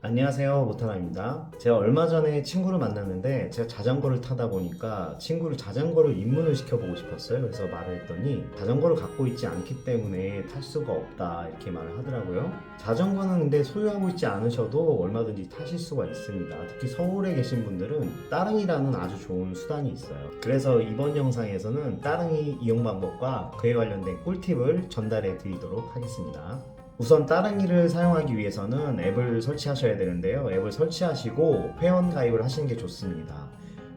안녕하세요, 모타나입니다. 제가 얼마 전에 친구를 만났는데 제가 자전거를 타다 보니까 친구를 자전거를 입문을 시켜보고 싶었어요. 그래서 말을 했더니 자전거를 갖고 있지 않기 때문에 탈 수가 없다 이렇게 말을 하더라고요. 자전거는 근데 소유하고 있지 않으셔도 얼마든지 타실 수가 있습니다. 특히 서울에 계신 분들은 따릉이라는 아주 좋은 수단이 있어요. 그래서 이번 영상에서는 따릉이 이용 방법과 그에 관련된 꿀팁을 전달해 드리도록 하겠습니다. 우선 따릉이를 사용하기 위해서는 앱을 설치하셔야 되는데요. 앱을 설치하시고 회원 가입을 하시는 게 좋습니다.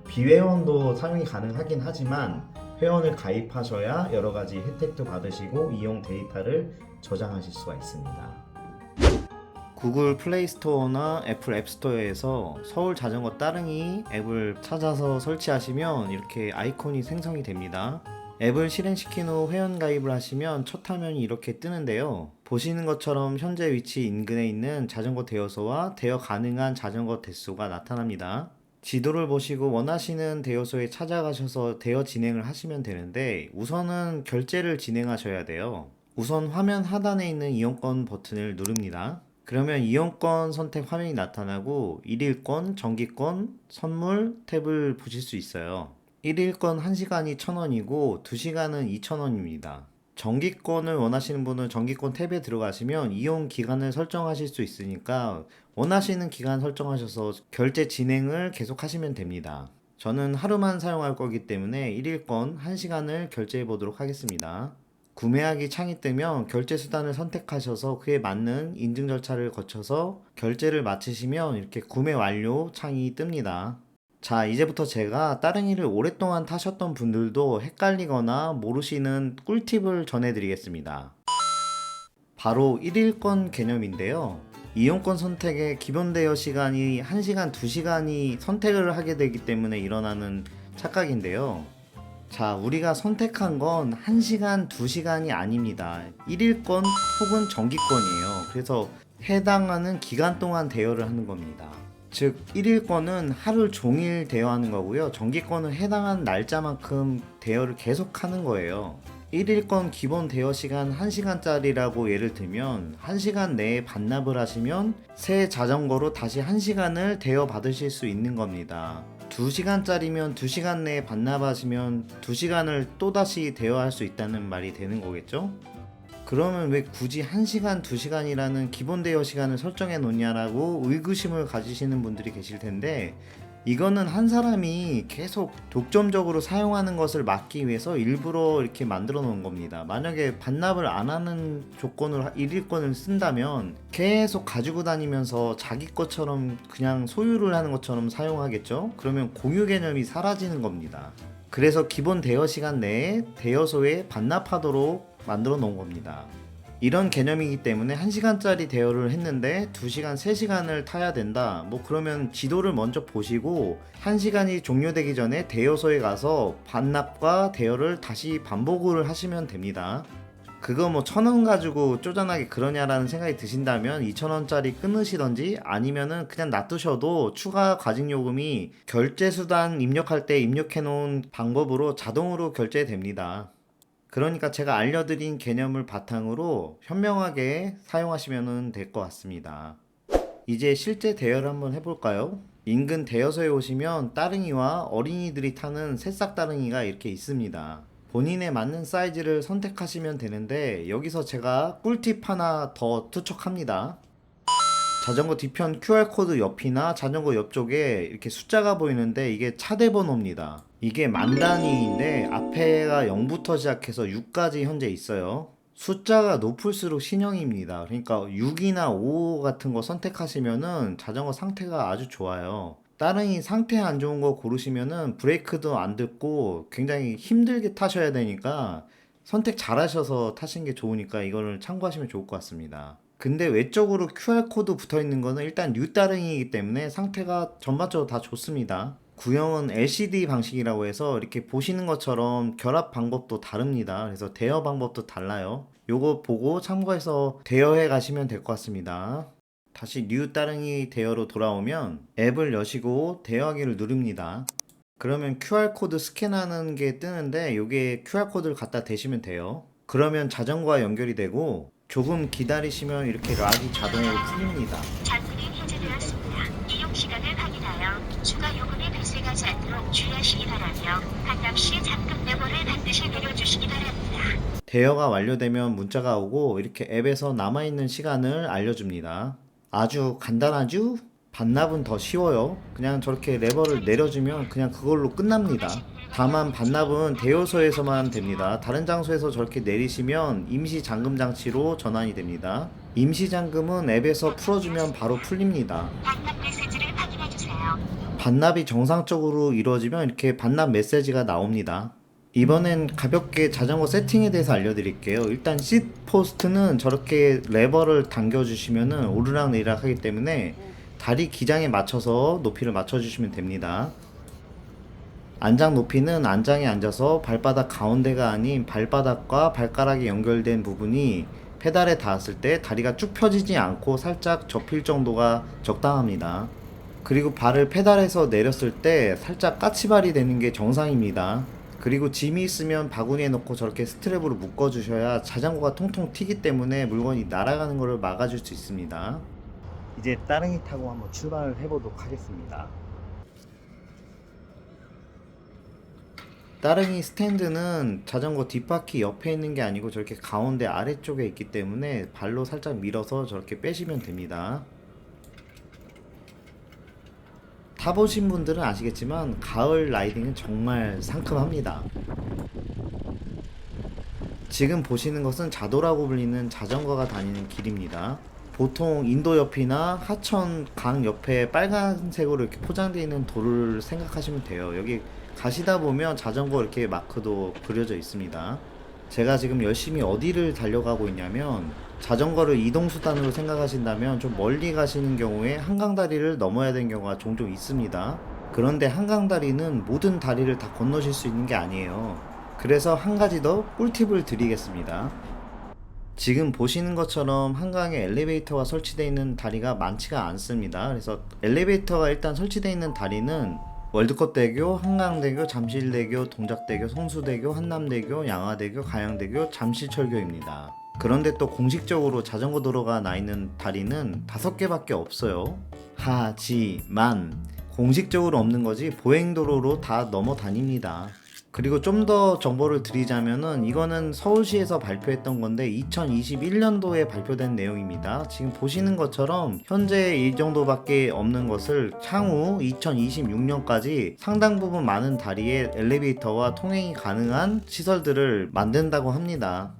비회원도 사용이 가능하긴 하지만 회원을 가입하셔야 여러 가지 혜택도 받으시고 이용 데이터를 저장하실 수가 있습니다. 구글 플레이 스토어나 애플 앱 스토어에서 서울 자전거 따릉이 앱을 찾아서 설치하시면 이렇게 아이콘이 생성이 됩니다. 앱을 실행시킨 후 회원가입을 하시면 첫 화면이 이렇게 뜨는데요. 보시는 것처럼 현재 위치 인근에 있는 자전거 대여소와 대여 가능한 자전거 대수가 나타납니다. 지도를 보시고 원하시는 대여소에 찾아가셔서 대여 진행을 하시면 되는데 우선은 결제를 진행하셔야 돼요. 우선 화면 하단에 있는 이용권 버튼을 누릅니다. 그러면 이용권 선택 화면이 나타나고 일일권, 정기권, 선물 탭을 보실 수 있어요. 1일권 1시간이 1,000원이고 2시간은 2,000원입니다. 정기권을 원하시는 분은 정기권 탭에 들어가시면 이용 기간을 설정하실 수 있으니까 원하시는 기간 설정하셔서 결제 진행을 계속 하시면 됩니다. 저는 하루만 사용할 거기 때문에 1일권 1시간을 결제해 보도록 하겠습니다. 구매하기 창이 뜨면 결제 수단을 선택하셔서 그에 맞는 인증 절차를 거쳐서 결제를 마치시면 이렇게 구매 완료 창이 뜹니다. 자, 이제부터 제가 따릉이를 오랫동안 타셨던 분들도 헷갈리거나 모르시는 꿀팁을 전해드리겠습니다. 바로 1일권 개념인데요. 이용권 선택의 기본 대여 시간이 1시간, 2시간이 선택을 하게 되기 때문에 일어나는 착각인데요. 자, 우리가 선택한 건 1시간, 2시간이 아닙니다. 1일권 혹은 정기권이에요. 그래서 해당하는 기간 동안 대여를 하는 겁니다. 즉 1일권은 하루 종일 대여하는 거고요. 정기권은 해당한 날짜만큼 대여를 계속 하는 거예요. 1일권 기본 대여 시간 1시간짜리라고 예를 들면 1시간 내에 반납을 하시면 새 자전거로 다시 1시간을 대여 받으실 수 있는 겁니다. 2시간짜리면 2시간 내에 반납하시면 2시간을 또다시 대여할 수 있다는 말이 되는 거겠죠? 그러면 왜 굳이 1시간, 2시간이라는 기본 대여 시간을 설정해 놓냐라고 의구심을 가지시는 분들이 계실 텐데 이거는 한 사람이 계속 독점적으로 사용하는 것을 막기 위해서 일부러 이렇게 만들어 놓은 겁니다. 만약에 반납을 안 하는 조건으로 1일권을 쓴다면 계속 가지고 다니면서 자기 것처럼 그냥 소유를 하는 것처럼 사용하겠죠? 그러면 공유 개념이 사라지는 겁니다. 그래서 기본 대여 시간 내에 대여소에 반납하도록 만들어 놓은 겁니다. 이런 개념이기 때문에 1시간짜리 대여를 했는데 2시간, 3시간을 타야 된다. 뭐 그러면 지도를 먼저 보시고 1시간이 종료되기 전에 대여소에 가서 반납과 대여를 다시 반복을 하시면 됩니다. 그거 뭐 1,000원 가지고 쪼잔하게 그러냐라는 생각이 드신다면 2,000원짜리 끊으시던지 아니면은 그냥 놔두셔도 추가 과징 요금이 결제 수단 입력할 때 입력해 놓은 방법으로 자동으로 결제됩니다. 그러니까 제가 알려드린 개념을 바탕으로 현명하게 사용하시면 될 것 같습니다. 이제 실제 대여를 한번 해볼까요? 인근 대여소에 오시면 따릉이와 어린이들이 타는 새싹 따릉이가 이렇게 있습니다. 본인에 맞는 사이즈를 선택하시면 되는데 여기서 제가 꿀팁 하나 더 투척합니다. 자전거 뒤편 QR코드 옆이나 자전거 옆쪽에 이렇게 숫자가 보이는데 이게 차대 번호입니다. 이게 만 단위인데 앞에가 0부터 시작해서 6까지 현재 있어요. 숫자가 높을수록 신형입니다. 그러니까 6이나 5 같은 거 선택하시면은 자전거 상태가 아주 좋아요. 따릉이 상태 안 좋은 거 고르시면은 브레이크도 안 듣고 굉장히 힘들게 타셔야 되니까 선택 잘 하셔서 타시는 게 좋으니까 이거를 참고하시면 좋을 것 같습니다. 근데 외적으로 QR코드 붙어 있는 거는 일단 뉴 따릉이기 때문에 상태가 전반적으로 다 좋습니다. 구형은 LCD 방식이라고 해서 이렇게 보시는 것처럼 결합 방법도 다릅니다. 그래서 대여 방법도 달라요. 요거 보고 참고해서 대여해 가시면 될 것 같습니다. 다시 뉴 따릉이 대여로 돌아오면 앱을 여시고 대여하기를 누릅니다. 그러면 QR코드 스캔하는 게 뜨는데 요게 QR코드를 갖다 대시면 돼요. 그러면 자전거와 연결이 되고 조금 기다리시면 이렇게 락이 자동으로 풀립니다. 잔금이 해제되었습니다. 이용 시간을 확인하여 추가 요금이 발생하지 않도록 주의하시기 바라며 반납 시 잔금 메모를 반드시 내려주시기 바랍니다. 대여가 완료되면 문자가 오고 이렇게 앱에서 남아있는 시간을 알려줍니다. 아주 간단하죠? 반납은 더 쉬워요. 그냥 저렇게 레버를 내려주면 그냥 그걸로 끝납니다. 다만 반납은 대여소에서만 됩니다. 다른 장소에서 저렇게 내리시면 임시 잠금 장치로 전환이 됩니다. 임시 잠금은 앱에서 풀어주면 바로 풀립니다. 반납 메시지를 확인해주세요. 반납이 정상적으로 이루어지면 이렇게 반납 메시지가 나옵니다. 이번엔 가볍게 자전거 세팅에 대해서 알려드릴게요. 일단 시트 포스트는 저렇게 레버를 당겨주시면 오르락 내리락 하기 때문에 다리 기장에 맞춰서 높이를 맞춰주시면 됩니다. 안장 높이는 안장에 앉아서 발바닥 가운데가 아닌 발바닥과 발가락이 연결된 부분이 페달에 닿았을 때 다리가 쭉 펴지지 않고 살짝 접힐 정도가 적당합니다. 그리고 발을 페달에서 내렸을 때 살짝 까치발이 되는 게 정상입니다. 그리고 짐이 있으면 바구니에 넣고 저렇게 스트랩으로 묶어주셔야 자전거가 통통 튀기 때문에 물건이 날아가는 것을 막아줄 수 있습니다. 이제 따릉이 타고 한번 출발을 해보도록 하겠습니다. 따릉이 스탠드는 자전거 뒷바퀴 옆에 있는 게 아니고 저렇게 가운데 아래쪽에 있기 때문에 발로 살짝 밀어서 저렇게 빼시면 됩니다. 타보신 분들은 아시겠지만 가을 라이딩은 정말 상큼합니다. 지금 보시는 것은 자도라고 불리는 자전거가 다니는 길입니다. 보통 인도 옆이나 하천 강 옆에 빨간색으로 이렇게 포장되어 있는 도를 생각하시면 돼요. 여기 가시다 보면 자전거 이렇게 마크도 그려져 있습니다. 제가 지금 열심히 어디를 달려가고 있냐면 자전거를 이동수단으로 생각하신다면 좀 멀리 가시는 경우에 한강다리를 넘어야 되는 경우가 종종 있습니다. 그런데 한강다리는 모든 다리를 다 건너실 수 있는 게 아니에요. 그래서 한 가지 더 꿀팁을 드리겠습니다. 지금 보시는 것처럼 한강에 엘리베이터가 설치되어 있는 다리가 많지가 않습니다. 그래서 엘리베이터가 일단 설치되어 있는 다리는 월드컵대교, 한강대교, 잠실대교, 동작대교, 성수대교, 한남대교, 양화대교, 가양대교, 잠실철교입니다. 그런데 또 공식적으로 자전거 도로가 나 있는 다리는 5개밖에 없어요. 하지만 공식적으로 없는 거지 보행도로로 다 넘어 다닙니다. 그리고 좀 더 정보를 드리자면은 이거는 서울시에서 발표했던 건데 2021년도에 발표된 내용입니다. 지금 보시는 것처럼 현재 이 정도밖에 없는 것을 향후 2026년까지 상당 부분 많은 다리에 엘리베이터와 통행이 가능한 시설들을 만든다고 합니다.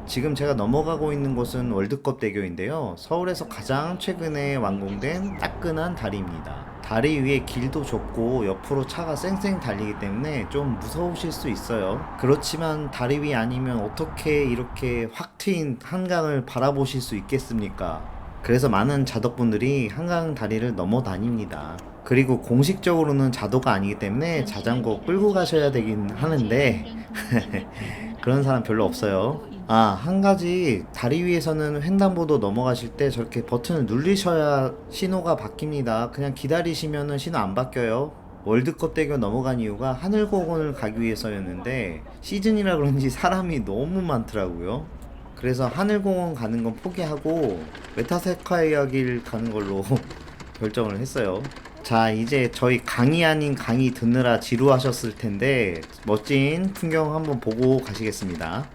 지금 제가 넘어가고 있는 곳은 월드컵대교인데요. 서울에서 가장 최근에 완공된 따끈한 다리입니다. 다리 위에 길도 좁고 옆으로 차가 쌩쌩 달리기 때문에 좀 무서우실 수 있어요. 그렇지만 다리 위 아니면 어떻게 이렇게 확 트인 한강을 바라보실 수 있겠습니까? 그래서 많은 자덕분들이 한강 다리를 넘어 다닙니다. 그리고 공식적으로는 자도가 아니기 때문에 자전거 끌고 가셔야 되긴 하는데 그런 사람 별로 없어요. 한 가지 다리 위에서는 횡단보도 넘어가실 때 저렇게 버튼을 누르셔야 신호가 바뀝니다. 그냥 기다리시면은 신호 안 바뀌어요. 월드컵 대교 넘어간 이유가 하늘공원을 가기 위해서였는데 시즌이라 그런지 사람이 너무 많더라고요. 그래서 하늘공원 가는 건 포기하고 메타세콰이어 길 가는 걸로 결정을 했어요. 자, 이제 저희 강이 아닌 강이 듣느라 지루하셨을 텐데 멋진 풍경 한번 보고 가시겠습니다.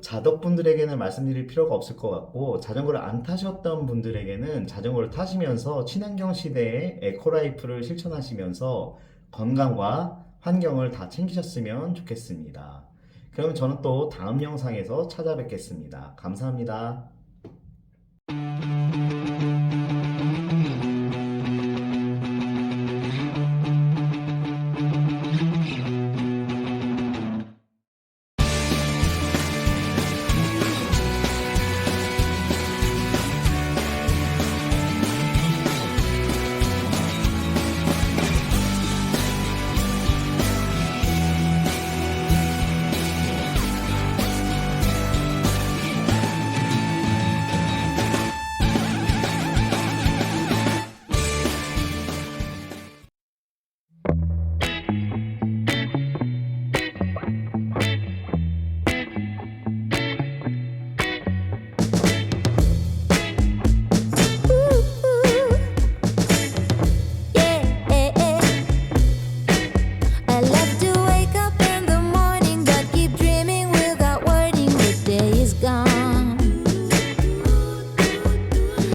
자덕분들에게는 말씀드릴 필요가 없을 것 같고, 자전거를 안 타셨던 분들에게는 자전거를 타시면서 친환경 시대의 에코라이프를 실천하시면서 건강과 환경을 다 챙기셨으면 좋겠습니다. 그러면 저는 또 다음 영상에서 찾아뵙겠습니다. 감사합니다.